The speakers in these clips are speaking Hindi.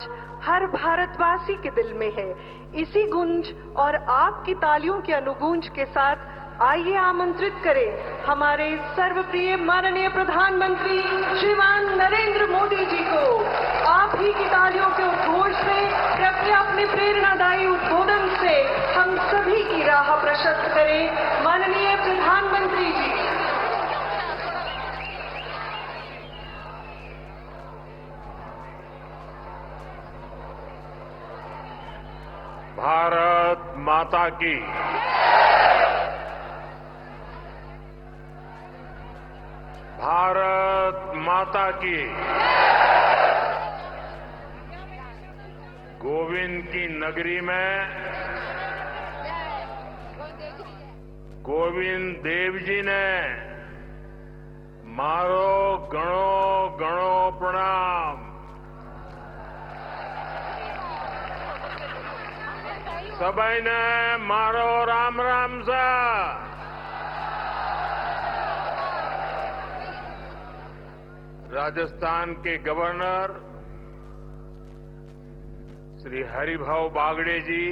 हर भारतवासी के दिल में है। इसी गुंज और आपकी तालियों की अनुगूंज के साथ आइए आमंत्रित करें हमारे सर्वप्रिय माननीय प्रधानमंत्री श्रीमान नरेंद्र मोदी जी को। आप ही की तालियों के उद्घोष से, कृपया अपने प्रेरणादायी उद्बोधन से हम सभी की राह प्रशस्त करें। माननीय प्रधानमंत्री जी। भारत माता की। भारत माता की। गोविंद की नगरी में गोविंद देव जी ने मारो गणो गणो प्रणाम। सभी ने मारो राम राम सा। राजस्थान के गवर्नर श्री हरिभाऊ बागड़े जी,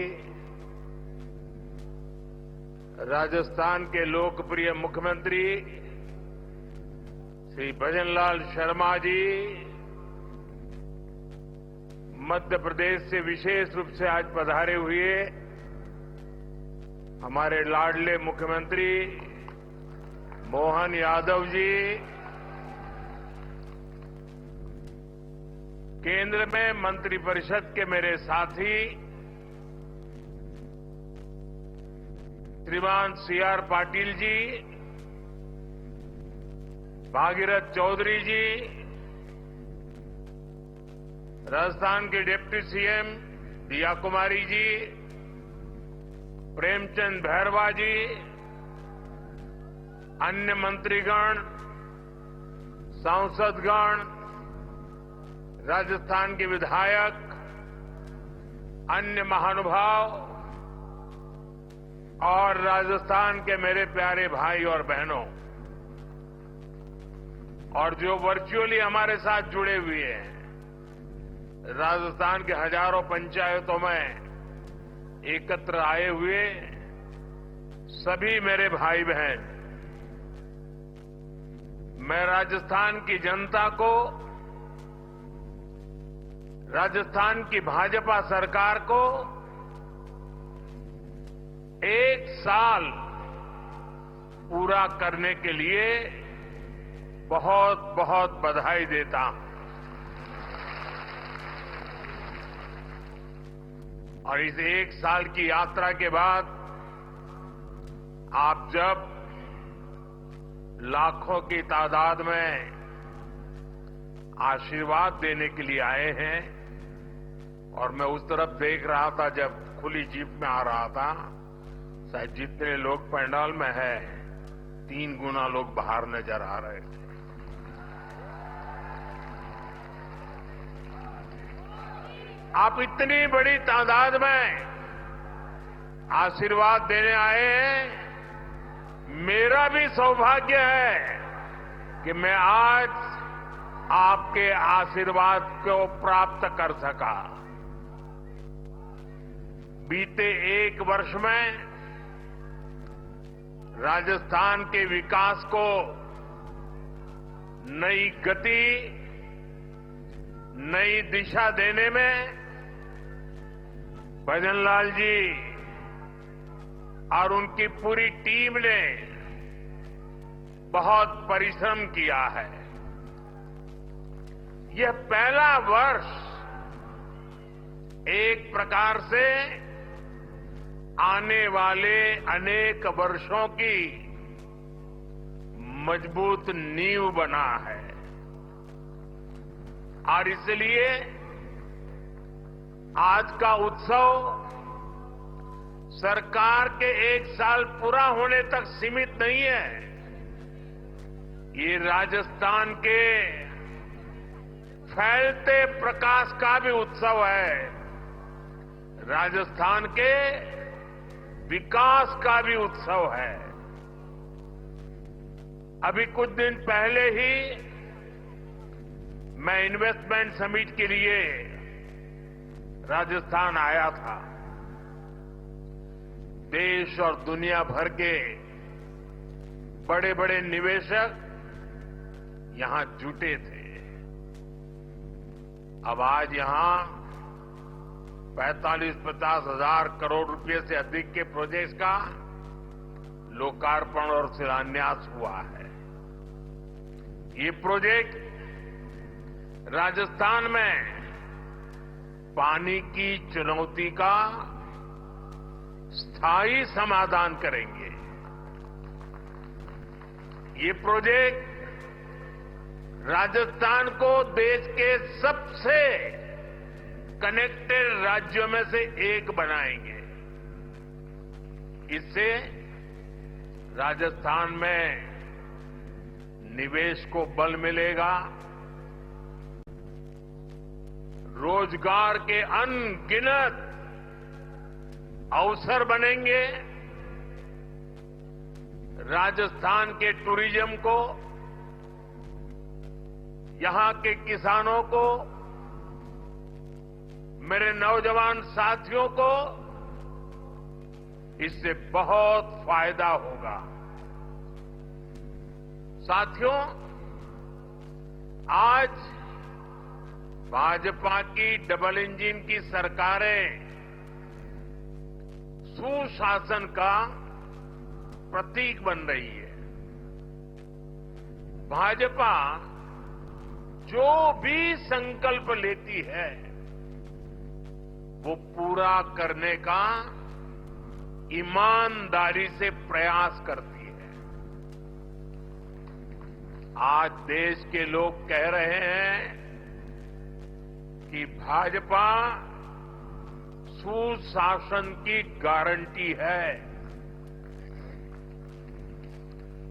राजस्थान के लोकप्रिय मुख्यमंत्री श्री भजनलाल शर्मा जी, मध्य प्रदेश से विशेष रूप से आज पधारे हुए हमारे लाडले मुख्यमंत्री मोहन यादव जी, केंद्र में मंत्रिपरिषद के मेरे साथी श्रीमान सीआर पाटिल जी, भागीरथ चौधरी जी, राजस्थान के डिप्टी सीएम दिया कुमारी जी, प्रेमचंद भैरवा जी, अन्य मंत्रीगण, सांसदगण, राजस्थान के विधायक, अन्य महानुभाव और राजस्थान के मेरे प्यारे भाई और बहनों, और जो वर्चुअली हमारे साथ जुड़े हुए हैं, राजस्थान के हजारों पंचायतों में एकत्र आए हुए सभी मेरे भाई बहन, मैं राजस्थान की जनता को, राजस्थान की भाजपा सरकार को एक साल पूरा करने के लिए बहुत बहुत बधाई देता हूं। और इस एक साल की यात्रा के बाद आप जब लाखों की तादाद में आशीर्वाद देने के लिए आए हैं, और मैं उस तरफ देख रहा था जब खुली जीप में आ रहा था, शायद जितने लोग पंडाल में हैं 3 गुना लोग बाहर नजर आ रहे थे। आप इतनी बड़ी तादाद में आशीर्वाद देने आए हैं। मेरा भी सौभाग्य है कि मैं आज आपके आशीर्वाद को प्राप्त कर सका। बीते 1 वर्ष में राजस्थान के विकास को नई गति, नई दिशा देने में भजनलाल जी और उनकी पूरी टीम ने बहुत परिश्रम किया है। यह पहला वर्ष एक प्रकार से आने वाले अनेक वर्षों की मजबूत नींव बना है, और इसलिए आज का उत्सव सरकार के 1 साल पूरा होने तक सीमित नहीं है। ये राजस्थान के फैलते प्रकाश का भी उत्सव है, राजस्थान के विकास का भी उत्सव है। अभी कुछ दिन पहले ही मैं इन्वेस्टमेंट समिट के लिए राजस्थान आया था, देश और दुनिया भर के बड़े बड़े निवेशक यहां जुटे थे। अब आज यहां 45-50 हजार करोड़ रुपए से अधिक के प्रोजेक्ट्स का लोकार्पण और शिलान्यास हुआ है। ये प्रोजेक्ट राजस्थान में पानी की चुनौती का स्थायी समाधान करेंगे। ये प्रोजेक्ट राजस्थान को देश के सबसे कनेक्टेड राज्यों में से एक बनाएंगे। इससे राजस्थान में निवेश को बल मिलेगा, रोजगार के अनगिनत अवसर बनेंगे, राजस्थान के टूरिज्म को, यहां के किसानों को, मेरे नौजवान साथियों को इससे बहुत फायदा होगा। साथियों, आज भाजपा की डबल इंजन की सरकारें सुशासन का प्रतीक बन रही है। भाजपा जो भी संकल्प लेती है वो पूरा करने का ईमानदारी से प्रयास करती है। आज देश के लोग कह रहे हैं कि भाजपा सुशासन की गारंटी है,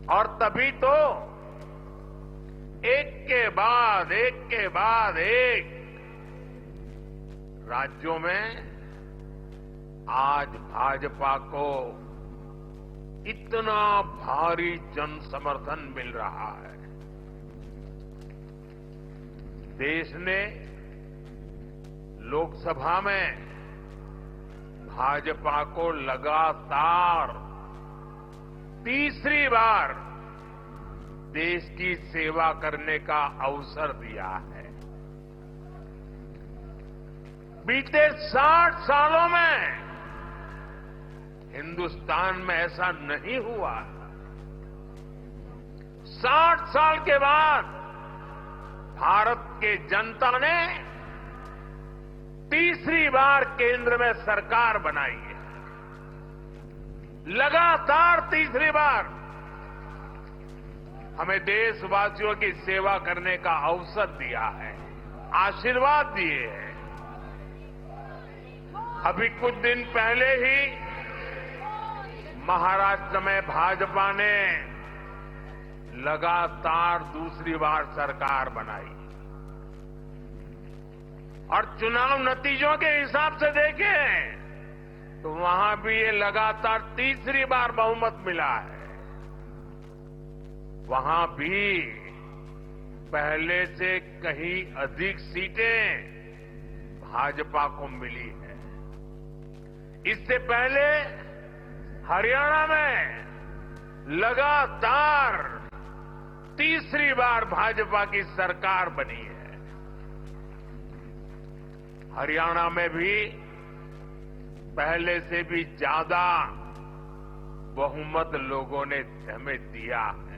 और तभी तो एक के बाद एक राज्यों में आज भाजपा को इतना भारी जन समर्थन मिल रहा है। देश ने लोकसभा में भाजपा को लगातार तीसरी बार देश की सेवा करने का अवसर दिया है। बीते 60 सालों में हिंदुस्तान में ऐसा नहीं हुआ। 60 साल के बाद भारत के जनता ने तीसरी बार केंद्र में सरकार बनाई है। लगातार तीसरी बार हमें देशवासियों की सेवा करने का अवसर दिया है, आशीर्वाद दिए हैं। अभी कुछ दिन पहले ही महाराष्ट्र में भाजपा ने लगातार दूसरी बार सरकार बनाई, और चुनाव नतीजों के हिसाब से देखें तो वहां भी ये लगातार तीसरी बार बहुमत मिला है। वहां भी पहले से कहीं अधिक सीटें भाजपा को मिली है। इससे पहले हरियाणा में लगातार तीसरी बार भाजपा की सरकार बनी है। हरियाणा में भी पहले से भी ज्यादा बहुमत लोगों ने हमें दिया है।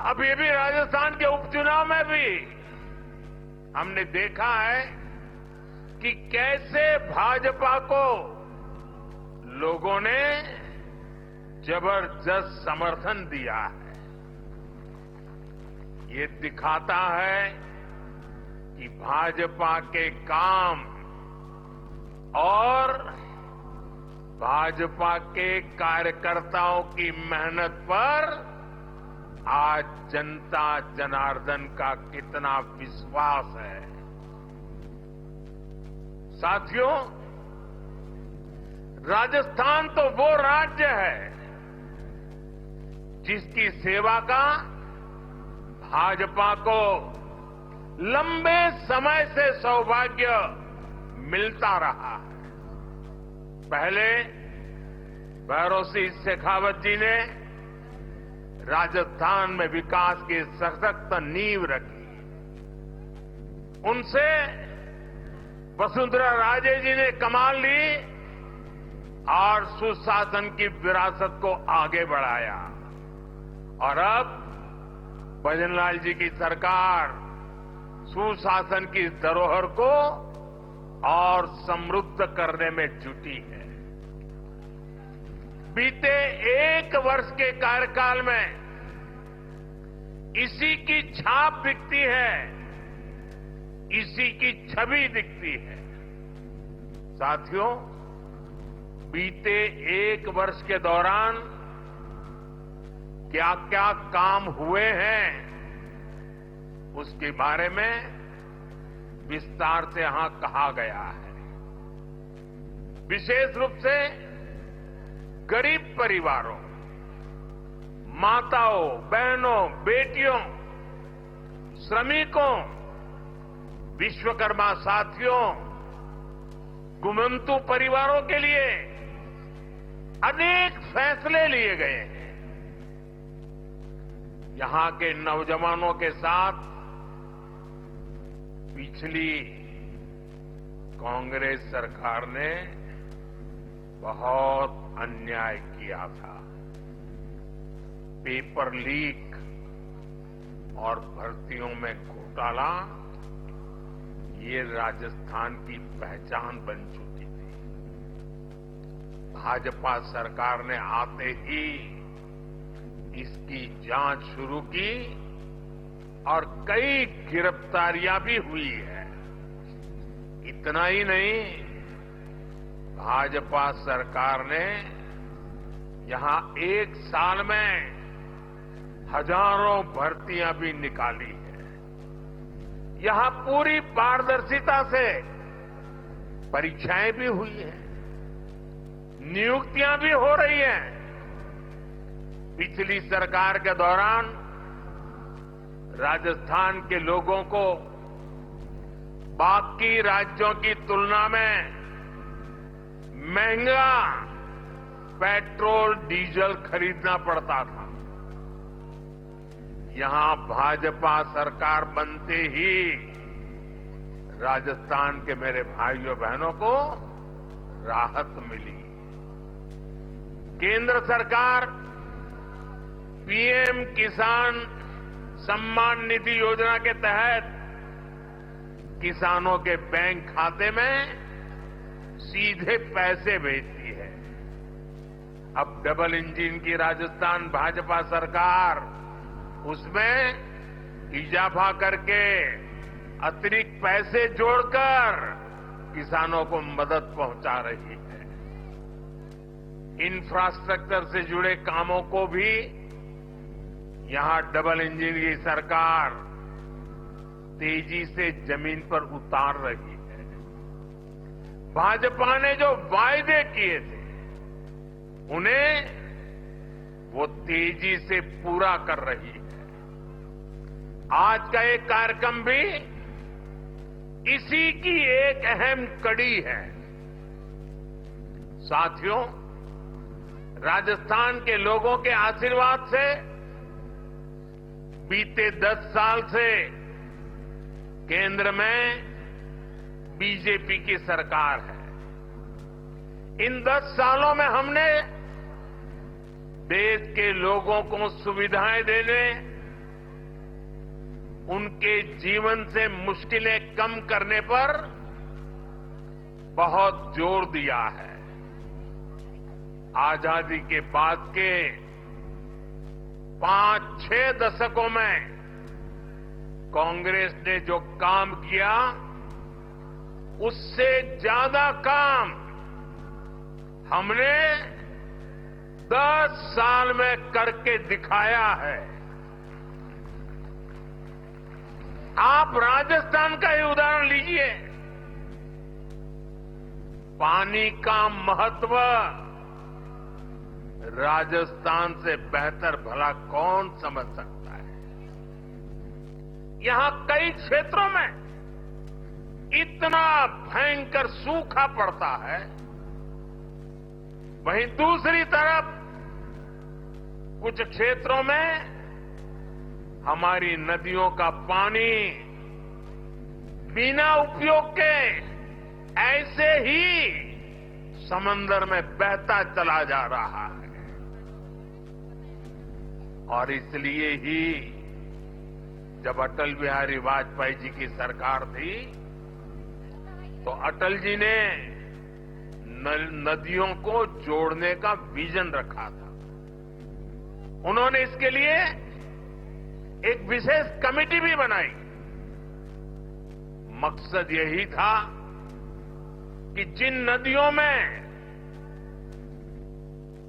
अब ये भी राजस्थान के उपचुनाव में भी हमने देखा है कि कैसे भाजपा को लोगों ने जबरदस्त समर्थन दिया है। ये दिखाता है कि भाजपा के काम और भाजपा के कार्यकर्ताओं की मेहनत पर आज जनता जनार्दन का कितना विश्वास है। साथियों, राजस्थान तो वो राज्य है जिसकी सेवा का भाजपा को लंबे समय से सौभाग्य मिलता रहा है। पहले भैरों सिंह शेखावत जी ने राजस्थान में विकास की सशक्त नींव रखी। उनसे वसुंधरा राजे जी ने कमान ली और सुशासन की विरासत को आगे बढ़ाया। और अब भजनलाल जी की सरकार सुशासन की धरोहर को और समृद्ध करने में जुटी है। बीते एक वर्ष के कार्यकाल में इसी की छाप दिखती है, इसी की छवि दिखती है। साथियों, बीते एक वर्ष के दौरान क्या क्या काम हुए हैं, उसके बारे में विस्तार से यहां कहा गया है। विशेष रूप से गरीब परिवारों, माताओं, बहनों, बेटियों, श्रमिकों, विश्वकर्मा साथियों, गुमंतु परिवारों के लिए अनेक फैसले लिए गए हैं। यहां के नौजवानों के साथ पिछली कांग्रेस सरकार ने बहुत अन्याय किया था। पेपर लीक और भर्तियों में घोटाला ये राजस्थान की पहचान बन चुकी थी। भाजपा सरकार ने आते ही इसकी जांच शुरू की और कई गिरफ्तारियां भी हुई है। इतना ही नहीं, भाजपा सरकार ने यहां एक साल में हजारों भर्तियां भी निकाली है। यहां पूरी पारदर्शिता से परीक्षाएं भी हुई हैं, नियुक्तियां भी हो रही हैं। पिछली सरकार के दौरान राजस्थान के लोगों को बाकी राज्यों की तुलना में महंगा पेट्रोल डीजल खरीदना पड़ता था। यहां भाजपा सरकार बनते ही राजस्थान के मेरे भाइयों बहनों को राहत मिली। केंद्र सरकार पीएम किसान सम्मान निधि योजना के तहत किसानों के बैंक खाते में सीधे पैसे भेजती है। अब डबल इंजन की राजस्थान भाजपा सरकार उसमें इजाफा करके अतिरिक्त पैसे जोड़कर किसानों को मदद पहुंचा रही है। इंफ्रास्ट्रक्चर से जुड़े कामों को भी यहां डबल इंजन की सरकार तेजी से जमीन पर उतार रही है। भाजपा ने जो वायदे किए थे उन्हें वो तेजी से पूरा कर रही है। आज का एक कार्यक्रम भी इसी की एक अहम कड़ी है। साथियों, राजस्थान के लोगों के आशीर्वाद से बीते 10 साल से केंद्र में बीजेपी की सरकार है। इन 10 सालों में हमने देश के लोगों को सुविधाएं देने, उनके जीवन से मुश्किलें कम करने पर बहुत जोर दिया है। आजादी के बाद के 5-6 दशकों में कांग्रेस ने जो काम किया उससे ज्यादा काम हमने 10 साल में करके दिखाया है। आप राजस्थान का ही उदाहरण लीजिए। पानी का महत्व राजस्थान से बेहतर भला कौन समझ सकता है। यहां कई क्षेत्रों में इतना भयंकर सूखा पड़ता है, वहीं दूसरी तरफ कुछ क्षेत्रों में हमारी नदियों का पानी बिना उपयोग के ऐसे ही समंदर में बहता चला जा रहा है। और इसलिए ही जब अटल बिहारी वाजपेयी जी की सरकार थी तो अटल जी ने नदियों को जोड़ने का विजन रखा था। उन्होंने इसके लिए एक विशेष कमेटी भी बनाई। मकसद यही था कि जिन नदियों में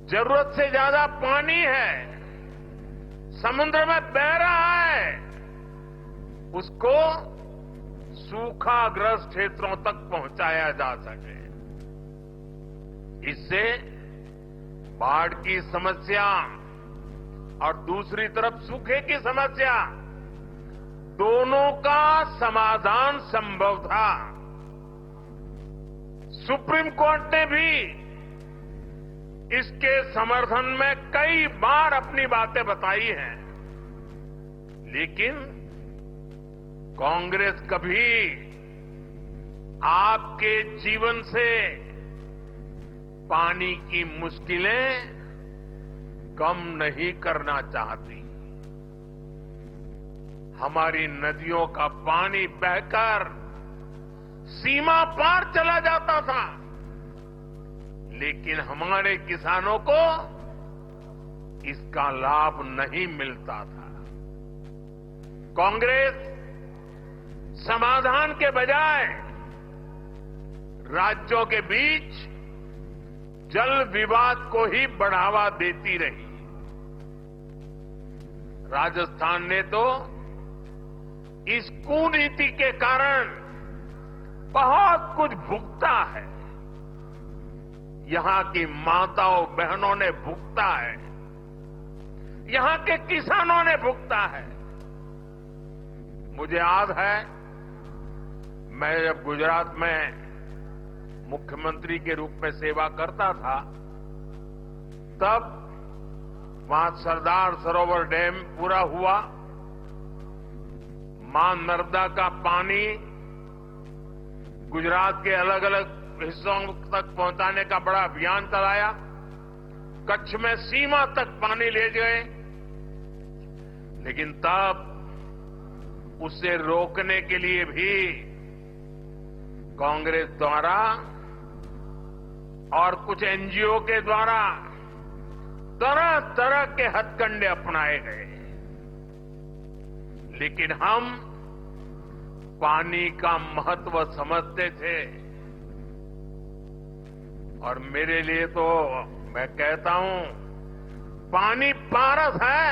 जरूरत से ज्यादा पानी है, समुद्र में बह रहा है, उसको सूखाग्रस्त क्षेत्रों तक पहुंचाया जा सके। इससे बाढ़ की समस्या और दूसरी तरफ सूखे की समस्या, दोनों का समाधान संभव था। सुप्रीम कोर्ट ने भी इसके समर्थन में कई बार अपनी बातें बताई हैं, लेकिन कांग्रेस कभी आपके जीवन से पानी की मुश्किलें कम नहीं करना चाहती। हमारी नदियों का पानी बहकर सीमा पार चला जाता था, लेकिन हमारे किसानों को इसका लाभ नहीं मिलता था। कांग्रेस समाधान के बजाय राज्यों के बीच जल विवाद को ही बढ़ावा देती रही। राजस्थान ने तो इस कुनीति के कारण बहुत कुछ भुगता है। यहां की माताओं बहनों ने भुगता है, यहां के किसानों ने भुगता है। मुझे याद है, मैं जब गुजरात में मुख्यमंत्री के रूप में सेवा करता था, तब वहां सरदार सरोवर डैम पूरा हुआ। मां नर्मदा का पानी गुजरात के अलग अलग हिस्सों तक पहुंचाने का बड़ा अभियान चलाया। कच्छ में सीमा तक पानी ले गए, लेकिन तब उसे रोकने के लिए भी कांग्रेस द्वारा और कुछ एनजीओ के द्वारा तरह तरह के हथकंडे अपनाए गए। लेकिन हम पानी का महत्व समझते थे, और मेरे लिए तो मैं कहता हूं, पानी पारस है।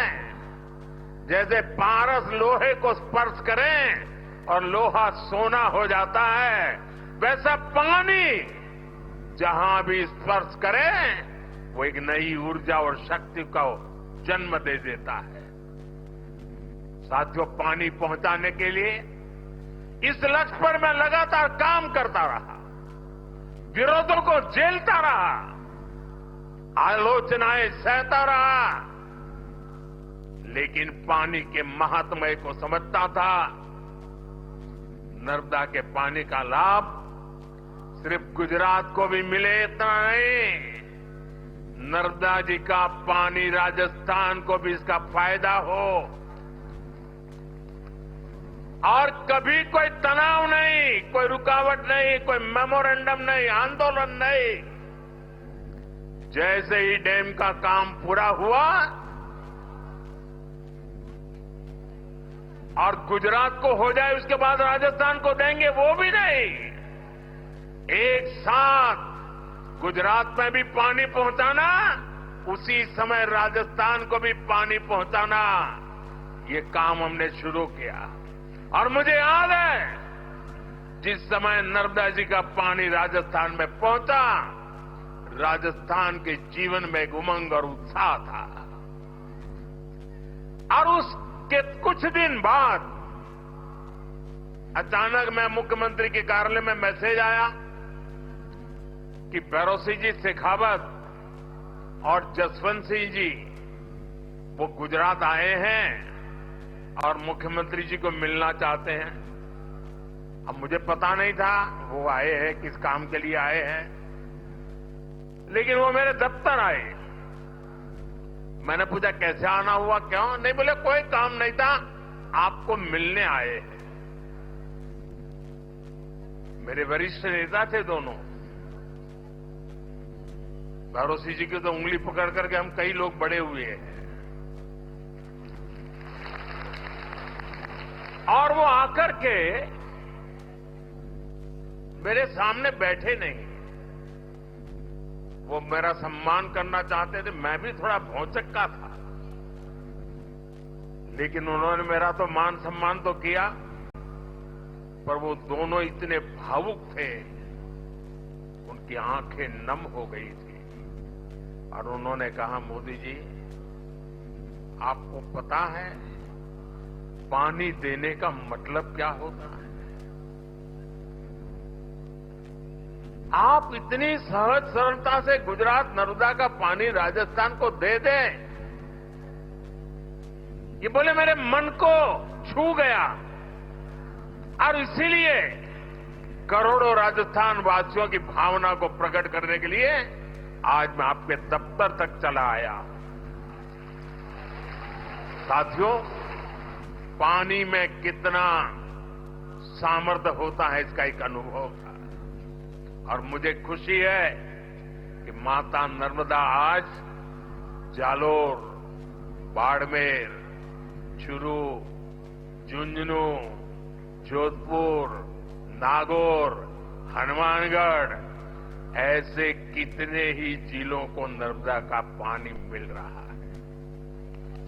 जैसे पारस लोहे को स्पर्श करें और लोहा सोना हो जाता है, वैसा पानी जहां भी स्पर्श करे वो एक नई ऊर्जा और शक्ति को जन्म दे देता है। साथियों, पानी पहुंचाने के लिए इस लक्ष्य पर मैं लगातार काम करता रहा, विरोधों को झेलता रहा, आलोचनाएं सहता रहा, लेकिन पानी के महात्म्य को समझता था। नर्मदा के पानी का लाभ सिर्फ गुजरात को भी मिले इतना नहीं, नर्मदा जी का पानी राजस्थान को भी इसका फायदा हो। और कभी कोई तनाव नहीं, कोई रुकावट नहीं, कोई मेमोरेंडम नहीं, आंदोलन नहीं। जैसे ही डैम का काम पूरा हुआ और गुजरात को हो जाए, उसके बाद राजस्थान को देंगे, वो भी नहीं। एक साथ गुजरात में भी पानी पहुंचाना, उसी समय राजस्थान को भी पानी पहुंचाना, ये काम हमने शुरू किया। और मुझे याद है, जिस समय नर्मदा जी का पानी राजस्थान में पहुंचा, राजस्थान के जीवन में एक उमंग और उत्साह था। और उसके कुछ दिन बाद अचानक मैं मुख्यमंत्री के कार्यालय में मैसेज आया कि भैरों जी शेखावत और जसवंत सिंह जी वो गुजरात आए हैं और मुख्यमंत्री जी को मिलना चाहते हैं। अब मुझे पता नहीं था वो आए हैं, किस काम के लिए आए हैं, लेकिन वो मेरे दफ्तर आए। मैंने पूछा कैसे आना हुआ, क्यों? नहीं, बोले कोई काम नहीं था, आपको मिलने आए हैं। मेरे वरिष्ठ नेता थे दोनों। भैरों जी की तो उंगली पकड़ करके हम कई लोग बड़े हुए हैं। और वो आकर के मेरे सामने बैठे नहीं, वो मेरा सम्मान करना चाहते थे। मैं भी थोड़ा भौचक्का था, लेकिन उन्होंने मेरा तो मान सम्मान तो किया, पर वो दोनों इतने भावुक थे, उनकी आंखें नम हो गई थी। और उन्होंने कहा, मोदी जी आपको पता है पानी देने का मतलब क्या होता है? आप इतनी सहज सरलता से गुजरात नर्मदा का पानी राजस्थान को दे दें, ये बोले मेरे मन को छू गया। और इसीलिए करोड़ों राजस्थान वासियों की भावना को प्रकट करने के लिए आज मैं आपके दफ्तर तक चला आया। साथियों, पानी में कितना सामर्थ्य होता है इसका एक अनुभव था। और मुझे खुशी है कि माता नर्मदा आज जालोर, बाड़मेर, चुरू, झुंझुनू, जोधपुर, नागौर, हनुमानगढ़ ऐसे कितने ही जिलों को नर्मदा का पानी मिल रहा है।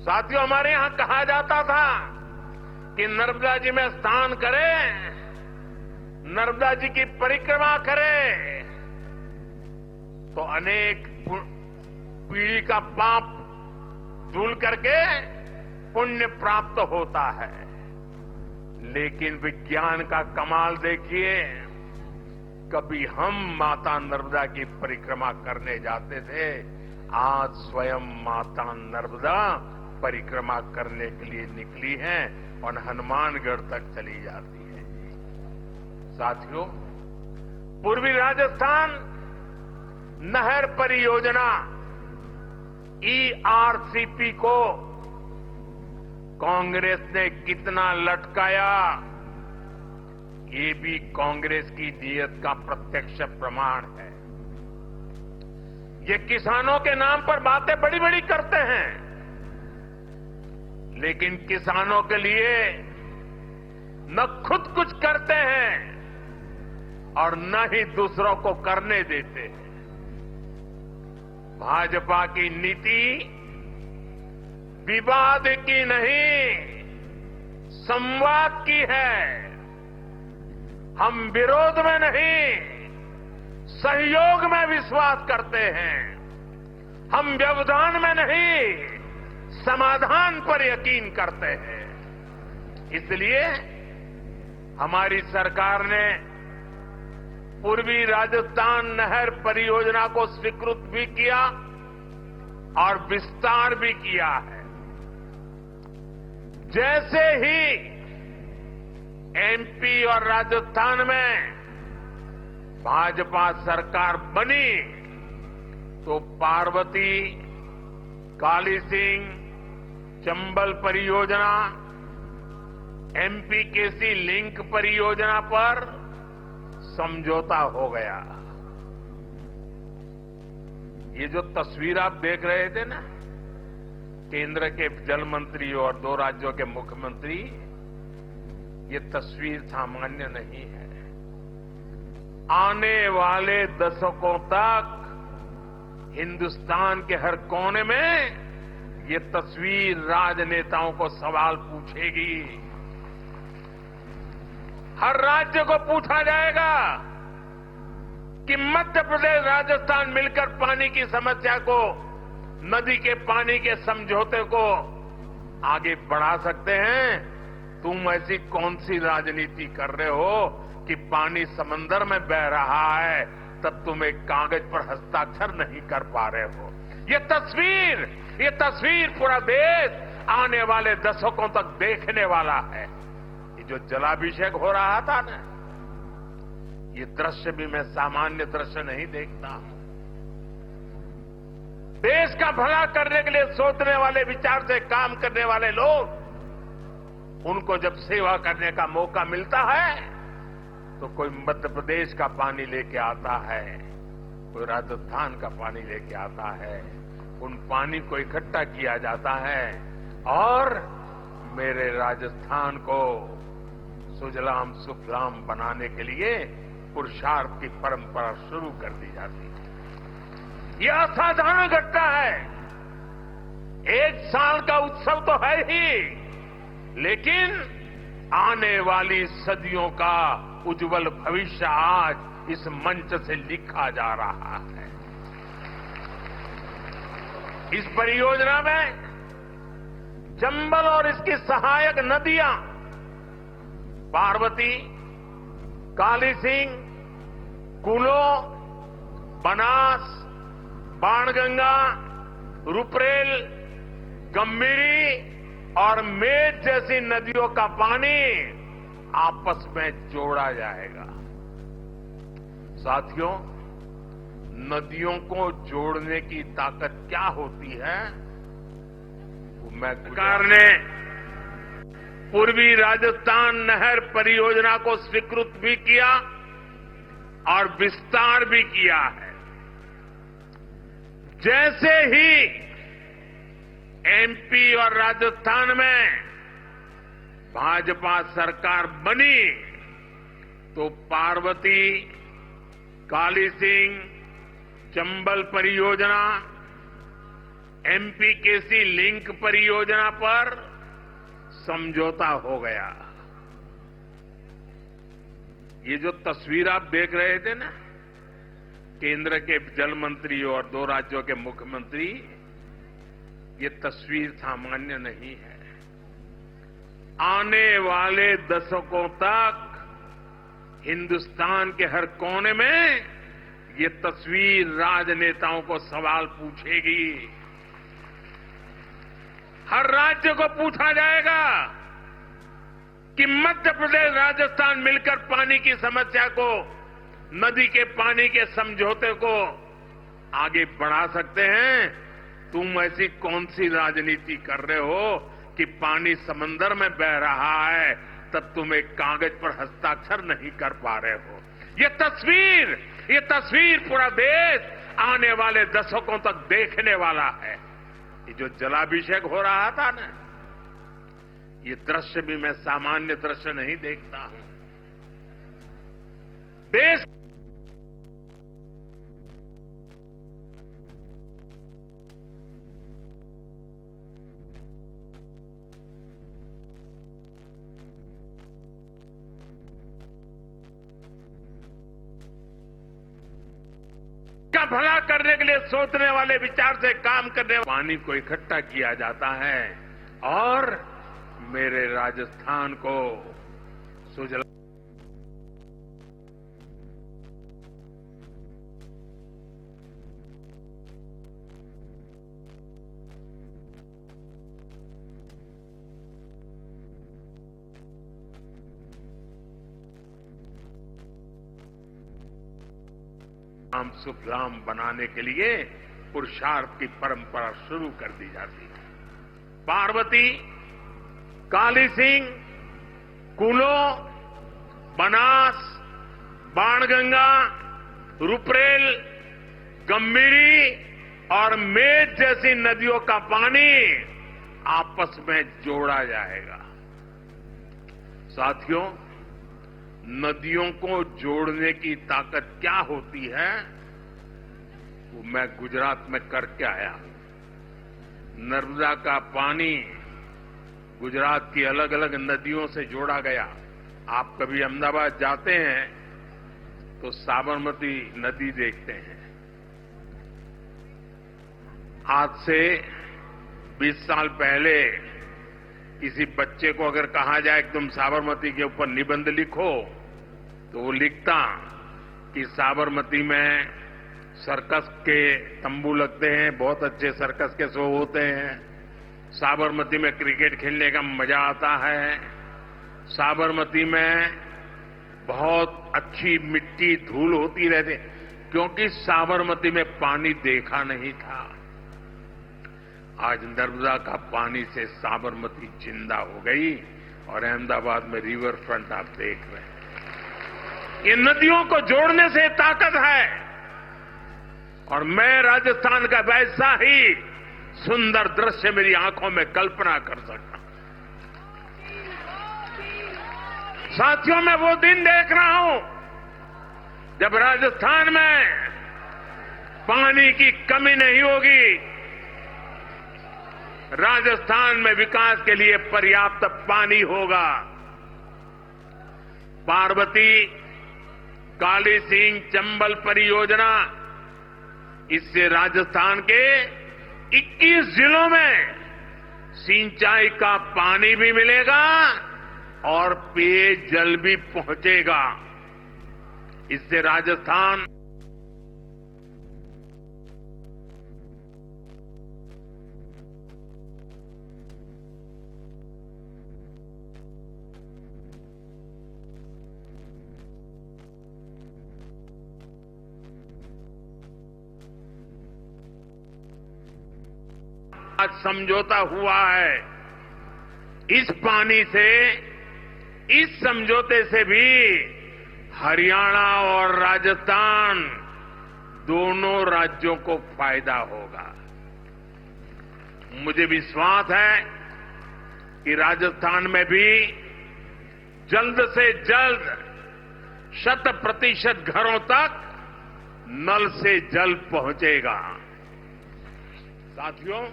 साथियों, हमारे यहां कहा जाता था कि नर्मदा जी में स्नान करें, नर्मदा जी की परिक्रमा करें तो अनेक पीढ़ी का पाप धुल करके पुण्य प्राप्त होता है। लेकिन विज्ञान का कमाल देखिए, कभी हम माता नर्मदा की परिक्रमा करने जाते थे, आज स्वयं माता नर्मदा परिक्रमा करने के लिए निकली हैं और हनुमानगढ़ तक चली जाती है। साथियों, पूर्वी राजस्थान नहर परियोजना ERCP को कांग्रेस ने कितना लटकाया, ये भी कांग्रेस की नीयत का प्रत्यक्ष प्रमाण है। ये किसानों के नाम पर बातें बड़ी बड़ी करते हैं, लेकिन किसानों के लिए न खुद कुछ करते हैं और न ही दूसरों को करने देते हैं। भाजपा की नीति विवाद की नहीं, संवाद की है। हम विरोध में नहीं, सहयोग में विश्वास करते हैं। हम व्यवधान में नहीं, समाधान पर यकीन करते हैं। इसलिए हमारी सरकार ने पूर्वी राजस्थान नहर परियोजना को स्वीकृत भी किया और विस्तार भी किया है। जैसे ही MP और राजस्थान में भाजपा सरकार बनी तो पार्वती, काली सिंह, चंबल परियोजना, MP-KC लिंक परियोजना पर समझौता हो गया। ये जो तस्वीर आप देख रहे थे ना, केंद्र के जल मंत्री और 2 राज्यों के मुख्यमंत्री, ये तस्वीर सामान्य नहीं है। आने वाले दशकों तक हिंदुस्तान के हर कोने में ये तस्वीर राजनेताओं को सवाल पूछेगी। हर राज्य को पूछा जाएगा कि मध्य प्रदेश, राजस्थान मिलकर पानी की समस्या को, नदी के पानी के समझौते को आगे बढ़ा सकते हैं। तुम ऐसी कौन सी राजनीति कर रहे हो कि पानी समंदर में बह रहा है तब तुम एक कागज पर हस्ताक्षर नहीं कर पा रहे हो। ये तस्वीर पूरा देश आने वाले दशकों तक देखने वाला है। ये जो जलाभिषेक हो रहा था ना, ये दृश्य भी मैं सामान्य दृश्य नहीं देखता हूं। देश का भला करने के लिए सोचने वाले, विचार से काम करने वाले लोग, उनको जब सेवा करने का मौका मिलता है तो कोई मध्य प्रदेश का पानी लेके आता है, कोई राजस्थान का पानी लेके आता है। उन पानी को इकट्ठा किया जाता है और मेरे राजस्थान को सुजलाम सुफलाम बनाने के लिए पुरुषार्थ की परंपरा शुरू कर दी जाती है। यह असाधारण घटना है। एक साल का उत्सव तो है ही, लेकिन आने वाली सदियों का उज्जवल भविष्य आज इस मंच से लिखा जा रहा है। इस परियोजना में चंबल और इसकी सहायक नदियां पार्वती, काली सिंह, कूलो, बनास, बाणगंगा, रुपरेल, गंभीरी और मेज जैसी नदियों का पानी आपस में जोड़ा जाएगा। साथियों, नदियों को जोड़ने की ताकत क्या होती है? सरकार ने पूर्वी राजस्थान नहर परियोजना को स्वीकृत भी किया और विस्तार भी किया है। जैसे ही एमपी और राजस्थान में भाजपा सरकार बनी तो पार्वती, काली सिंह, चंबल परियोजना, एमपी केसी लिंक परियोजना पर समझौता हो गया। ये जो तस्वीर आप देख रहे थे ना, केंद्र के जल मंत्री और 2 राज्यों के मुख्यमंत्री, ये तस्वीर सामान्य नहीं है। आने वाले दशकों तक हिंदुस्तान के हर कोने में ये तस्वीर राजनेताओं को सवाल पूछेगी। हर राज्य को पूछा जाएगा कि मध्य प्रदेश, राजस्थान मिलकर पानी की समस्या को, नदी के पानी के समझौते को आगे बढ़ा सकते हैं। तुम ऐसी कौन सी राजनीति कर रहे हो कि पानी समंदर में बह रहा है तब तुम एक कागज पर हस्ताक्षर नहीं कर पा रहे हो। ये तस्वीर पूरा देश आने वाले दशकों तक देखने वाला है। ये जो जलाभिषेक हो रहा था ना, ये दृश्य भी मैं सामान्य दृश्य नहीं देखता हूं। देश का भला करने के लिए सोचने वाले, विचार से काम करने वाले, पानी को इकट्ठा किया जाता है और मेरे राजस्थान को सुजला आम सुफलाम बनाने के लिए पुरुषार्थ की परंपरा शुरू कर दी जाती है। पार्वती, काली सिंह, कूलो, बनास, बाणगंगा, रुपरेल, गंभीरी और मेज जैसी नदियों का पानी आपस में जोड़ा जाएगा। साथियों, नदियों को जोड़ने की ताकत क्या होती है, वो मैं गुजरात में करके आया। नर्मदा का पानी गुजरात की अलग अलग नदियों से जोड़ा गया। आप कभी अहमदाबाद जाते हैं तो साबरमती नदी देखते हैं। आज से 20 साल पहले किसी बच्चे को अगर कहा जाए कि तुम साबरमती के ऊपर निबंध लिखो, तो वो लिखता कि साबरमती में सर्कस के तंबू लगते हैं, बहुत अच्छे सर्कस के शो होते हैं, साबरमती में क्रिकेट खेलने का मजा आता है, साबरमती में बहुत अच्छी मिट्टी धूल होती रहती, क्योंकि साबरमती में पानी देखा नहीं था। आज नर्मदा का पानी से साबरमती जिंदा हो गई और अहमदाबाद में रिवर फ्रंट आप देख रहे हैं। ये नदियों को जोड़ने से ताकत है और मैं राजस्थान का वैसा ही सुंदर दृश्य मेरी आंखों में कल्पना कर सकता हूं। साथियों, मैं वो दिन देख रहा हूं जब राजस्थान में पानी की कमी नहीं होगी, राजस्थान में विकास के लिए पर्याप्त पानी होगा। पार्वती काली सिंह चंबल परियोजना, इससे राजस्थान के 21 जिलों में सिंचाई का पानी भी मिलेगा और पेयजल भी पहुंचेगा। इससे राजस्थान आज समझौता हुआ है। इस पानी से, इस समझौते से भी हरियाणा और राजस्थान दोनों राज्यों को फायदा होगा। मुझे विश्वास है कि राजस्थान में भी जल्द से जल्द 100% घरों तक नल से जल पहुंचेगा। साथियों,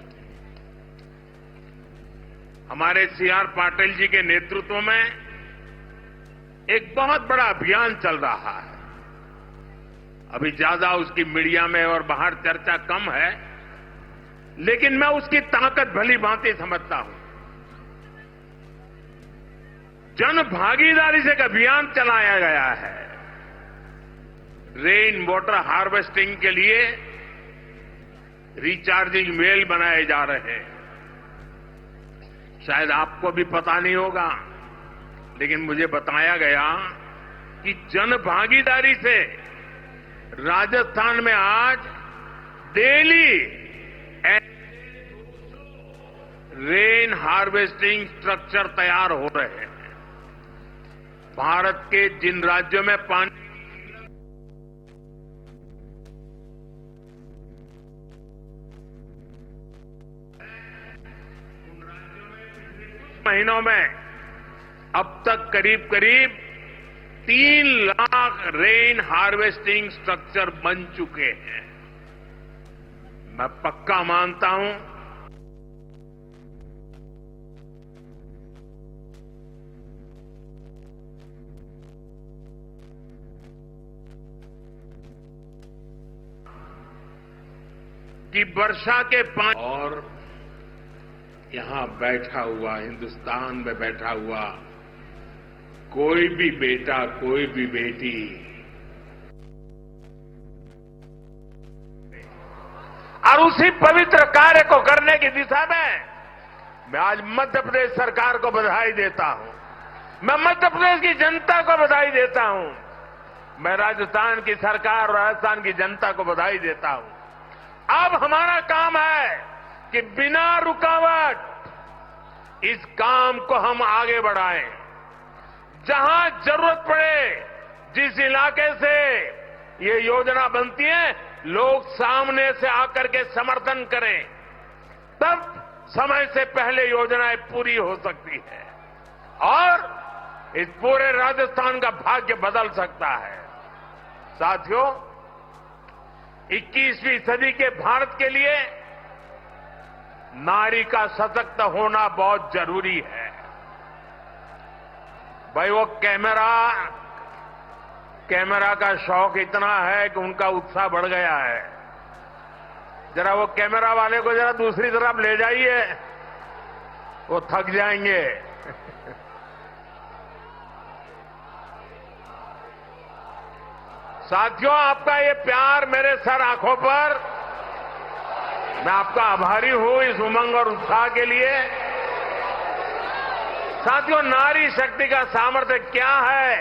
हमारे सीआर पाटिल जी के नेतृत्व में एक बहुत बड़ा अभियान चल रहा है। अभी ज्यादा उसकी मीडिया में और बाहर चर्चा कम है, लेकिन मैं उसकी ताकत भली भांति समझता हूं। जन भागीदारी से एक अभियान चलाया गया है। रेन वाटर हार्वेस्टिंग के लिए रिचार्जिंग वेल बनाए जा रहे हैं। शायद आपको भी पता नहीं होगा, लेकिन मुझे बताया गया कि जन भागीदारी से राजस्थान में आज डेली रेन हार्वेस्टिंग स्ट्रक्चर तैयार हो रहे हैं। भारत के जिन राज्यों में पानी महीनों में अब तक करीब करीब 3 लाख रेन हार्वेस्टिंग स्ट्रक्चर बन चुके हैं। मैं पक्का मानता हूं कि वर्षा के पानी और यहां बैठा हुआ, हिंदुस्तान में बैठा हुआ कोई भी बेटा, कोई भी बेटी और उसी पवित्र कार्य को करने की दिशा में मैं आज मध्य प्रदेश सरकार को बधाई देता हूं। मैं मध्य प्रदेश की जनता को बधाई देता हूं। मैं राजस्थान की सरकार और राजस्थान की जनता को बधाई देता हूं। अब हमारा काम है कि बिना रुकावट इस काम को हम आगे बढ़ाएं। जहां जरूरत पड़े, जिस इलाके से ये योजना बनती है, लोग सामने से आकर के समर्थन करें, तब समय से पहले योजनाएं पूरी हो सकती है और इस पूरे राजस्थान का भाग्य बदल सकता है। साथियों, 21वीं सदी के भारत के लिए नारी का सशक्त होना बहुत जरूरी है। भाई, वो कैमरा का शौक इतना है कि उनका उत्साह बढ़ गया है। जरा वो कैमरा वाले को जरा दूसरी तरफ ले जाइए। वो थक जाएंगे। साथियों, आपका ये प्यार मेरे सर आंखों पर, मैं आपका आभारी हूं इस उमंग और उत्साह के लिए। साथियों, नारी शक्ति का सामर्थ्य क्या है,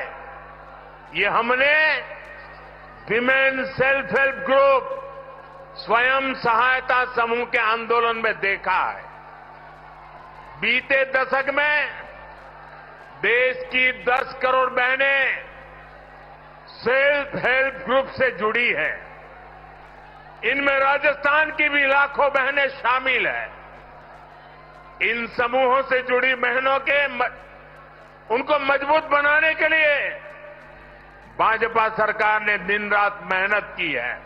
ये हमने विमेन सेल्फ हेल्प ग्रुप, स्वयं सहायता समूह के आंदोलन में देखा है। बीते दशक में देश की 10 करोड़ बहनें सेल्फ हेल्प ग्रुप से जुड़ी है। इनमें राजस्थान की भी लाखों बहनें शामिल हैं। इन समूहों से जुड़ी बहनों के उनको मजबूत बनाने के लिए भाजपा सरकार ने दिन रात मेहनत की है।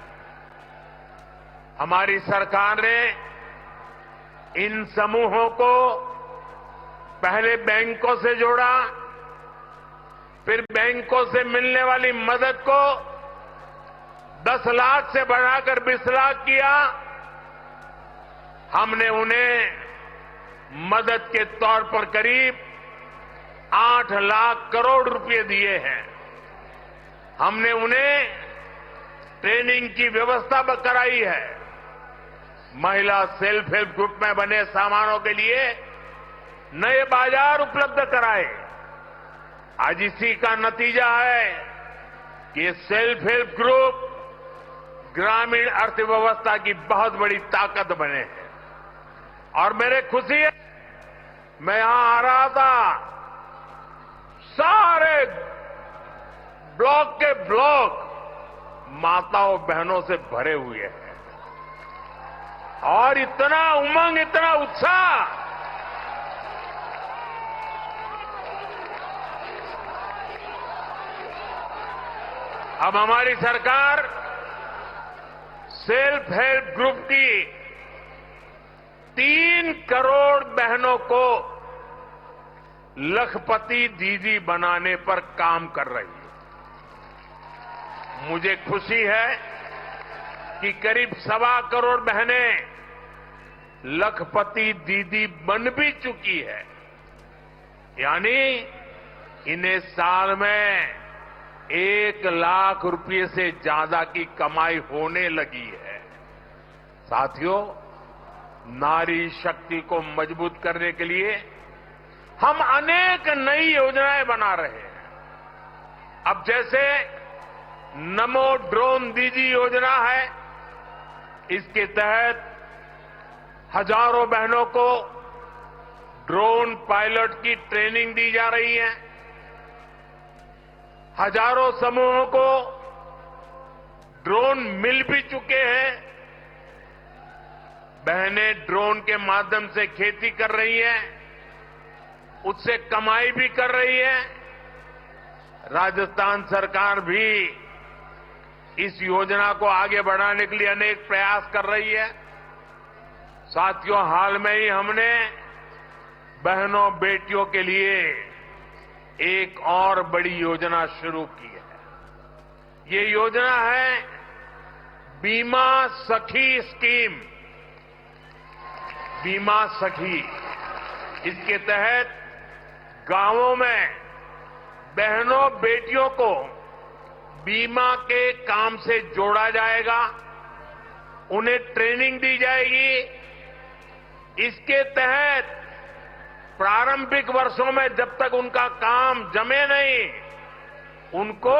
हमारी सरकार ने इन समूहों को पहले बैंकों से जोड़ा, फिर बैंकों से मिलने वाली मदद को 10 लाख से बढ़ाकर 20 लाख किया। हमने उन्हें मदद के तौर पर करीब 8 लाख करोड़ रुपए दिए हैं। हमने उन्हें ट्रेनिंग की व्यवस्था कराई है। महिला सेल्फ हेल्प ग्रुप में बने सामानों के लिए नए बाजार उपलब्ध कराए। आज इसी का नतीजा है कि सेल्फ हेल्प ग्रुप ग्रामीण अर्थव्यवस्था की बहुत बड़ी ताकत बने हैं। और मेरे खुशी है, मैं यहां आ रहा था, सारे ब्लॉक के ब्लॉक माताओं बहनों से भरे हुए हैं और इतना उमंग, इतना उत्साह। अब हमारी सरकार सेल्फ हेल्प ग्रुप की 3 करोड़ बहनों को लखपति दीदी बनाने पर काम कर रही है। मुझे खुशी है कि करीब 1.25 करोड़ बहनें लखपति दीदी बन भी चुकी है। यानी इन्हें साल में 1 लाख रुपए से ज्यादा की कमाई होने लगी है। साथियों, नारी शक्ति को मजबूत करने के लिए हम अनेक नई योजनाएं बना रहे हैं। अब जैसे नमो ड्रोन दीदी योजना है, इसके तहत हजारों बहनों को ड्रोन पायलट की ट्रेनिंग दी जा रही है। हजारों समूहों को ड्रोन मिल भी चुके हैं। बहनें ड्रोन के माध्यम से खेती कर रही हैं, उससे कमाई भी कर रही है। राजस्थान सरकार भी इस योजना को आगे बढ़ाने के लिए अनेक प्रयास कर रही है। साथियों, हाल में ही हमने बहनों बेटियों के लिए एक और बड़ी योजना शुरू की है। ये योजना है बीमा सखी स्कीम। बीमा सखी, इसके तहत गांवों में बहनों बेटियों को बीमा के काम से जोड़ा जाएगा, उन्हें ट्रेनिंग दी जाएगी। इसके तहत प्रारंभिक वर्षों में जब तक उनका काम जमे नहीं, उनको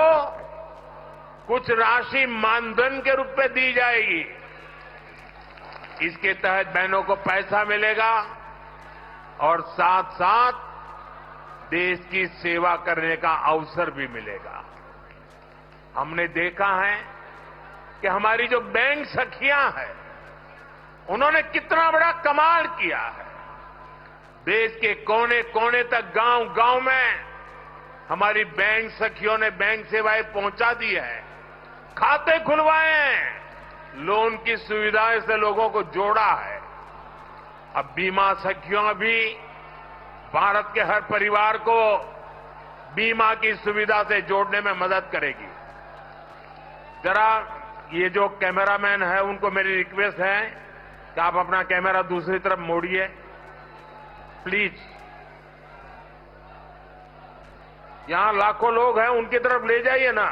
कुछ राशि मानधन के रूप में दी जाएगी। इसके तहत बहनों को पैसा मिलेगा और साथ साथ देश की सेवा करने का अवसर भी मिलेगा। हमने देखा है कि हमारी जो बैंक सखियां हैं, उन्होंने कितना बड़ा कमाल किया है। देश के कोने कोने तक, गांव गांव में हमारी बैंक सखियों ने बैंक सेवाएं पहुंचा दी है, खाते खुलवाए हैं, लोन की सुविधाएं से लोगों को जोड़ा है। अब बीमा सखियों भी भारत के हर परिवार को बीमा की सुविधा से जोड़ने में मदद करेगी। जरा ये जो कैमरामैन है, उनको मेरी रिक्वेस्ट है कि आप अपना कैमरा दूसरी तरफ मोड़िए। प्लीज, यहां लाखों लोग हैं, उनकी तरफ ले जाइए ना।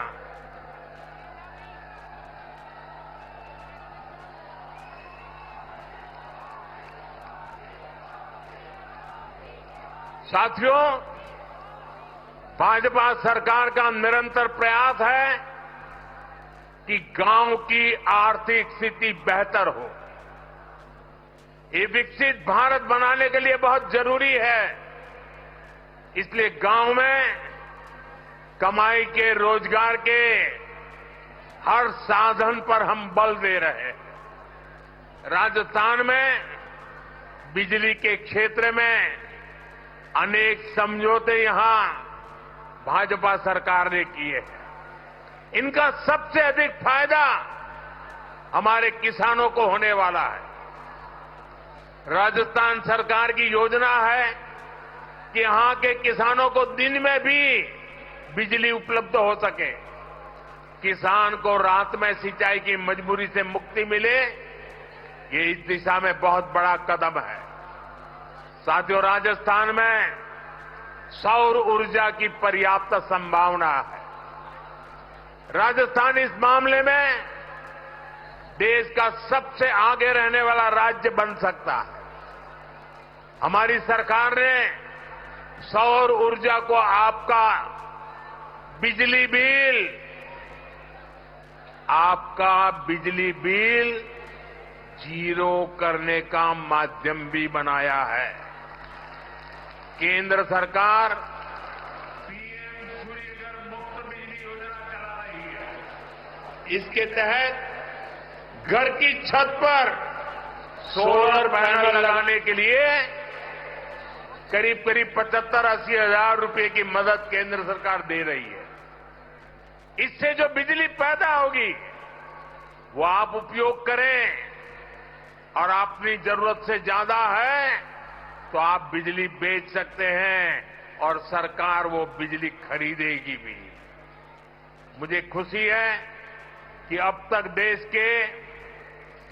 साथियों, भाजपा सरकार का निरंतर प्रयास है कि गांव की आर्थिक स्थिति बेहतर हो। ये विकसित भारत बनाने के लिए बहुत जरूरी है। इसलिए गांव में कमाई के, रोजगार के हर साधन पर हम बल दे रहे हैं। राजस्थान में बिजली के क्षेत्र में अनेक समझौते यहां भाजपा सरकार ने किए हैं। इनका सबसे अधिक फायदा हमारे किसानों को होने वाला है। राजस्थान सरकार की योजना है कि यहां के किसानों को दिन में भी बिजली उपलब्ध हो सके, किसान को रात में सिंचाई की मजबूरी से मुक्ति मिले। ये इस दिशा में बहुत बड़ा कदम है। साथियों, राजस्थान में सौर ऊर्जा की पर्याप्त संभावना है। राजस्थान इस मामले में देश का सबसे आगे रहने वाला राज्य बन सकता है। हमारी सरकार ने सौर ऊर्जा को आपका बिजली बिल जीरो करने का माध्यम भी बनाया है। केंद्र सरकार पीएम सूर्यघर मुफ्त बिजली योजना चला रही है। इसके तहत घर की छत पर सोलर पैनल लगाने के लिए करीब 75-80 हजार रुपए की मदद केंद्र सरकार दे रही है। इससे जो बिजली पैदा होगी वो आप उपयोग करें, और अपनी जरूरत से ज्यादा है तो आप बिजली बेच सकते हैं और सरकार वो बिजली खरीदेगी भी। मुझे खुशी है कि अब तक देश के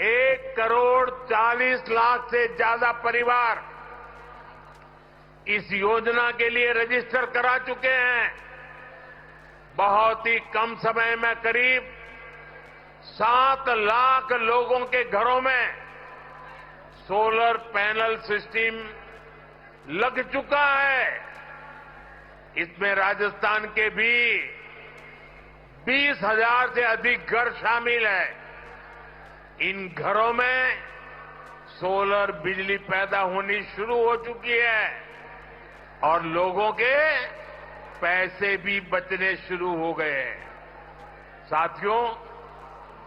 1,40,00,000 से ज्यादा परिवार इस योजना के लिए रजिस्टर करा चुके हैं। बहुत ही कम समय में करीब 7 लाख लोगों के घरों में सोलर पैनल सिस्टम लग चुका है। इसमें राजस्थान के भी 20,000 से अधिक घर शामिल हैं। इन घरों में सोलर बिजली पैदा होनी शुरू हो चुकी है और लोगों के पैसे भी बचने शुरू हो गए हैं। साथियों,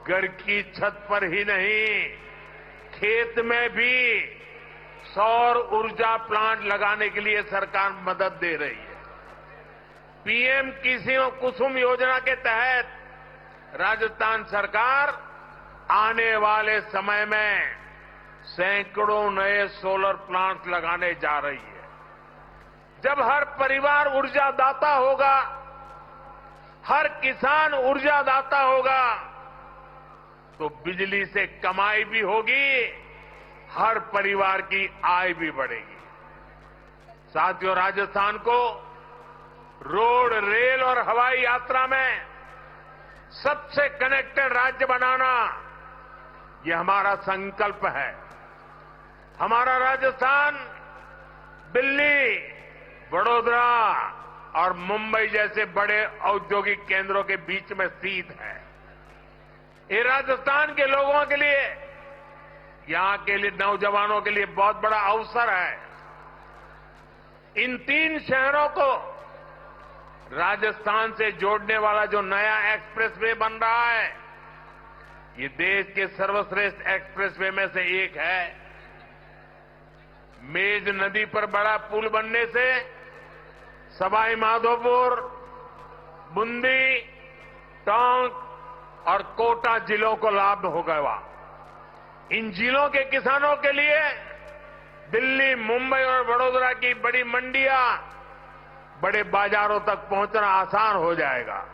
घर की छत पर ही नहीं, खेत में भी सौर ऊर्जा प्लांट लगाने के लिए सरकार मदद दे रही है। पीएम कुसुम योजना के तहत राजस्थान सरकार आने वाले समय में सैकड़ों नए सोलर प्लांट लगाने जा रही है। जब हर परिवार ऊर्जादाता होगा, हर किसान ऊर्जादाता होगा, तो बिजली से कमाई भी होगी, हर परिवार की आय भी बढ़ेगी। साथियों, राजस्थान को रोड, रेल और हवाई यात्रा में सबसे कनेक्टेड राज्य बनाना, ये हमारा संकल्प है। हमारा राजस्थान दिल्ली, वडोदरा और मुंबई जैसे बड़े औद्योगिक केंद्रों के बीच में स्थित है। ये राजस्थान के लोगों के लिए, यहां के लिए नौजवानों के लिए बहुत बड़ा अवसर है। इन 3 शहरों को राजस्थान से जोड़ने वाला जो नया एक्सप्रेसवे बन रहा है, ये देश के सर्वश्रेष्ठ एक्सप्रेसवे में से एक है। मेज नदी पर बड़ा पुल बनने से सवाई माधोपुर, बूंदी, टोंक और कोटा जिलों को लाभ होगा। इन जिलों के किसानों के लिए दिल्ली, मुंबई और वडोदरा की बड़ी मंडियां, बड़े बाजारों तक पहुंचना आसान हो जाएगा।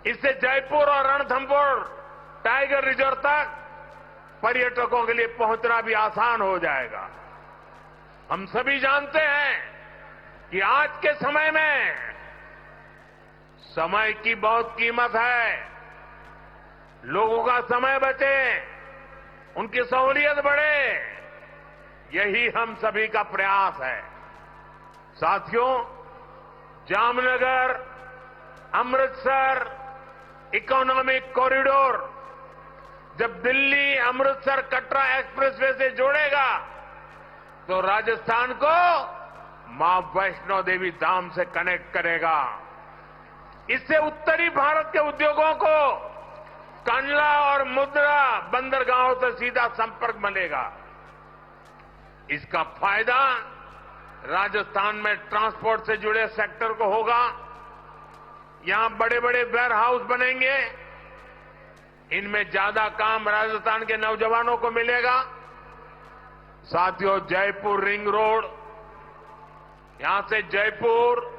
इससे जयपुर और रणथंभौर टाइगर रिजर्व तक पर्यटकों के लिए पहुंचना भी आसान हो जाएगा। हम सभी जानते हैं कि आज के समय में समय की बहुत कीमत है। लोगों का समय बचे, उनकी सहूलियत बढ़े, यही हम सभी का प्रयास है। साथियों, जामनगर अमृतसर इकोनॉमिक कॉरिडोर जब दिल्ली अमृतसर कटरा एक्सप्रेसवे से जोड़ेगा तो राजस्थान को मां वैष्णो देवी धाम से कनेक्ट करेगा। इससे उत्तरी भारत के उद्योगों को कंडला और मुद्रा बंदरगाहों से सीधा संपर्क मिलेगा। इसका फायदा राजस्थान में ट्रांसपोर्ट से जुड़े सेक्टर को होगा। यहां बड़े बड़े वेयर हाउस बनेंगे, इनमें ज्यादा काम राजस्थान के नौजवानों को मिलेगा। साथियों, जयपुर रिंग रोड, यहां से जोधपुर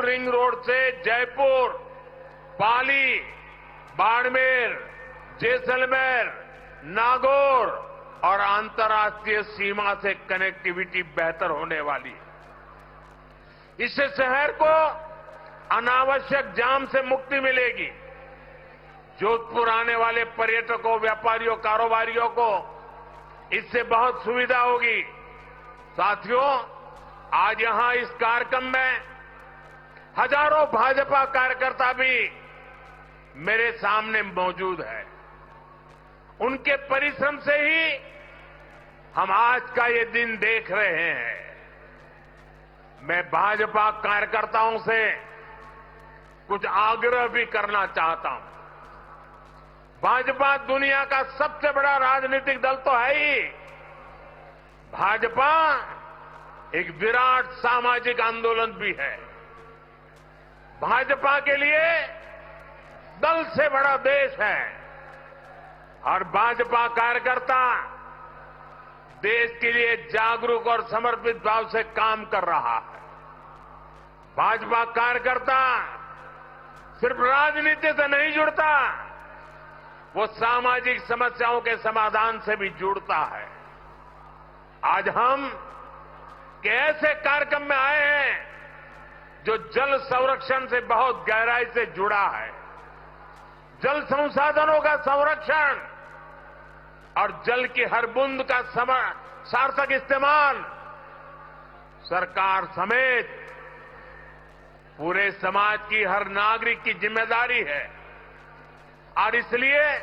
रिंग रोड से जयपुर, पाली, बाड़मेर, जैसलमेर, नागौर और अंतर्राष्ट्रीय सीमा से कनेक्टिविटी बेहतर होने वाली है। इससे शहर को अनावश्यक जाम से मुक्ति मिलेगी। जोधपुर आने वाले पर्यटकों, व्यापारियों, कारोबारियों को इससे बहुत सुविधा होगी। साथियों, आज यहां इस कार्यक्रम में हजारों भाजपा कार्यकर्ता भी मेरे सामने मौजूद है। उनके परिश्रम से ही हम आज का ये दिन देख रहे हैं। मैं भाजपा कार्यकर्ताओं से कुछ आग्रह भी करना चाहता हूं। भाजपा दुनिया का सबसे बड़ा राजनीतिक दल तो है ही। भाजपा एक विराट सामाजिक आंदोलन भी है। भाजपा के लिए दल से बड़ा देश है और भाजपा कार्यकर्ता देश के लिए जागरूक और समर्पित भाव से काम कर रहा है। भाजपा कार्यकर्ता सिर्फ राजनीति से नहीं जुड़ता, वो सामाजिक समस्याओं के समाधान से भी जुड़ता है। आज हम ऐसे कार्यक्रम में आए हैं जो जल संरक्षण से बहुत गहराई से जुड़ा है। जल संसाधनों का संरक्षण और जल की हर बूंद का सार्थक इस्तेमाल सरकार समेत पूरे समाज की हर नागरिक की जिम्मेदारी है। और इसलिए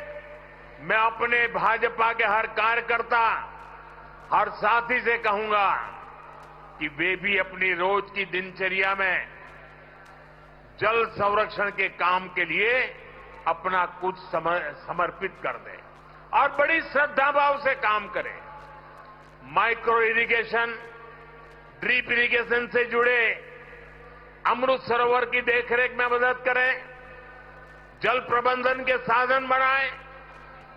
मैं अपने भाजपा के हर कार्यकर्ता, हर साथी से कहूंगा कि वे भी अपनी रोज की दिनचर्या में जल संरक्षण के काम के लिए अपना कुछ समर्पित कर दें और बड़ी श्रद्धा भाव से काम करें। माइक्रो इरिगेशन, ड्रिप इरिगेशन से जुड़े अमृत सरोवर की देखरेख में मदद करें, जल प्रबंधन के साधन बनाएं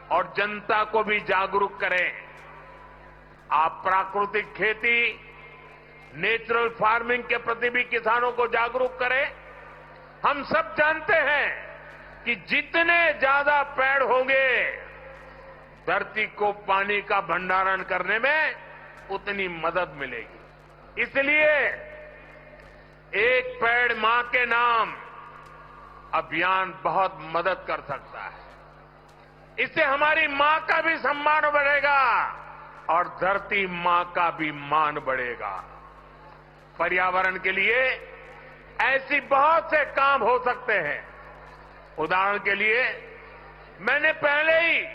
और जनता को भी जागरूक करें। आप प्राकृतिक खेती, नेचुरल फार्मिंग के प्रति भी किसानों को जागरूक करें। हम सब जानते हैं कि जितने ज्यादा पेड़ होंगे, धरती को पानी का भंडारण करने में उतनी मदद मिलेगी। इसलिए एक पेड़ मां के नाम अभियान बहुत मदद कर सकता है। इससे हमारी मां का भी सम्मान बढ़ेगा और धरती मां का भी मान बढ़ेगा। पर्यावरण के लिए ऐसी बहुत से काम हो सकते हैं। उदाहरण के लिए मैंने पहले ही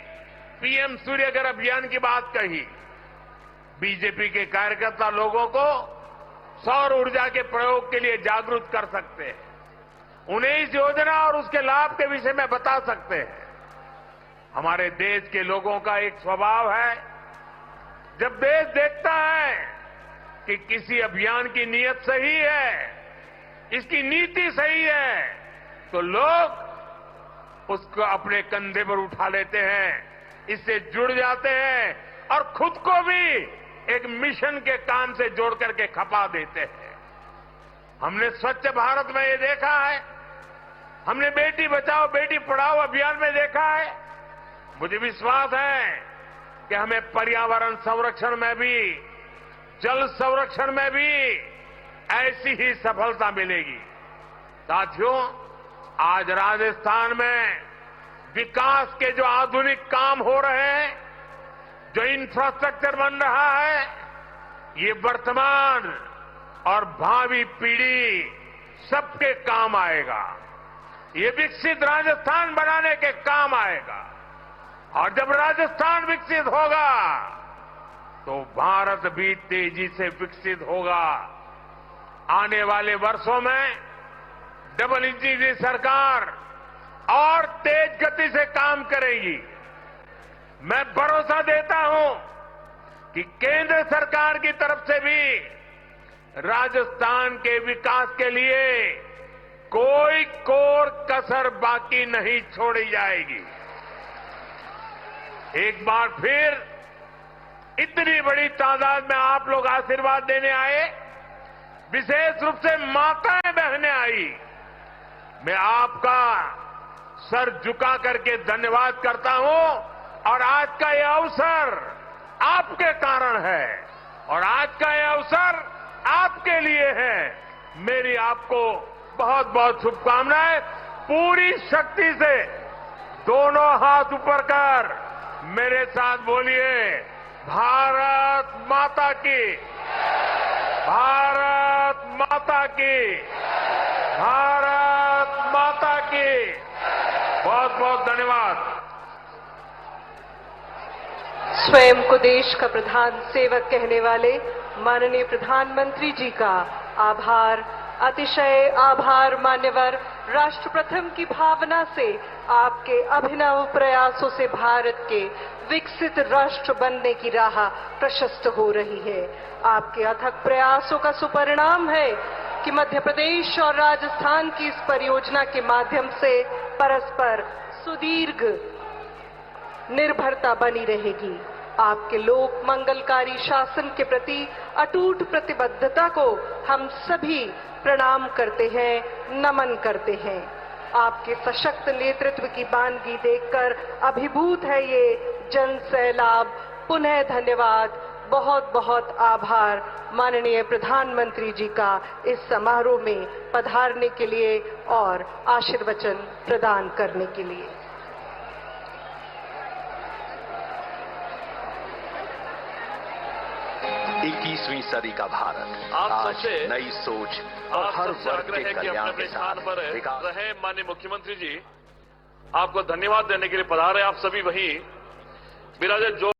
पीएम सूर्यघर अभियान की बात कही। बीजेपी के कार्यकर्ता लोगों को सौर ऊर्जा के प्रयोग के लिए जागरूक कर सकते हैं। उन्हें इस योजना और उसके लाभ के विषय में बता सकते हैं। हमारे देश के लोगों का एक स्वभाव है, जब देश देखता है कि किसी अभियान की नीयत सही है, इसकी नीति सही है, तो लोग उसको अपने कंधे पर उठा लेते हैं, इससे जुड़ जाते हैं और खुद को भी एक मिशन के काम से जोड़ करके खपा देते हैं। हमने स्वच्छ भारत में ये देखा है, हमने बेटी बचाओ बेटी पढ़ाओ अभियान में देखा है। मुझे विश्वास है कि हमें पर्यावरण संरक्षण में भी, जल संरक्षण में भी ऐसी ही सफलता मिलेगी। साथियों, आज राजस्थान में विकास के जो आधुनिक काम हो रहे हैं, जो इंफ्रास्ट्रक्चर बन रहा है, ये वर्तमान और भावी पीढ़ी सबके काम आएगा। ये विकसित राजस्थान बनाने के काम आएगा। और जब राजस्थान विकसित होगा तो भारत भी तेजी से विकसित होगा। आने वाले वर्षों में डबल इंजन की सरकार और तेज गति से काम करेगी। मैं भरोसा देता हूं कि केंद्र सरकार की तरफ से भी राजस्थान के विकास के लिए कोई कोर कसर बाकी नहीं छोड़ी जाएगी। एक बार फिर इतनी बड़ी तादाद में आप लोग आशीर्वाद देने आए, विशेष रूप से माताएं बहनें आई। मैं आपका सर झुका करके धन्यवाद करता हूं। और आज का यह अवसर आपके कारण है और आज का यह अवसर आपके लिए है। मेरी आपको बहुत बहुत शुभकामनाएं। पूरी शक्ति से दोनों हाथ ऊपर कर मेरे साथ बोलिए, भारत माता की, भारत माता की, भारत माता की। बहुत बहुत धन्यवाद। स्वयं को देश का प्रधान सेवक कहने वाले माननीय प्रधानमंत्री जी का आभार, अतिशय आभार। मान्यवर, राष्ट्र प्रथम की भावना से आपके अभिनव प्रयासों से भारत के विकसित राष्ट्र बनने की राह प्रशस्त हो रही है। आपके अथक प्रयासों का सुपरिणाम है कि मध्य प्रदेश और राजस्थान की इस परियोजना के माध्यम से परस्पर सुदीर्घ निर्भरता बनी रहेगी। आपके लोक मंगलकारी शासन के प्रति अटूट प्रतिबद्धता को हम सभी प्रणाम करते हैं, नमन करते हैं। आपके सशक्त नेतृत्व की बानगी देखकर अभिभूत है ये जन सैलाब। पुनः धन्यवाद, बहुत बहुत आभार माननीय प्रधानमंत्री जी का इस समारोह में पधारने के लिए और आशीर्वचन प्रदान करने के लिए। 21वीं सदी का भारत आप आज सबसे नई सोच और हर सबसे वर्ग आग्रह के है कि कल्याण अपने के स्थान साथ पर विकास रहे। माननीय मुख्यमंत्री जी, आपको धन्यवाद देने के लिए पधारे। आप सभी वहीं विराजे। जो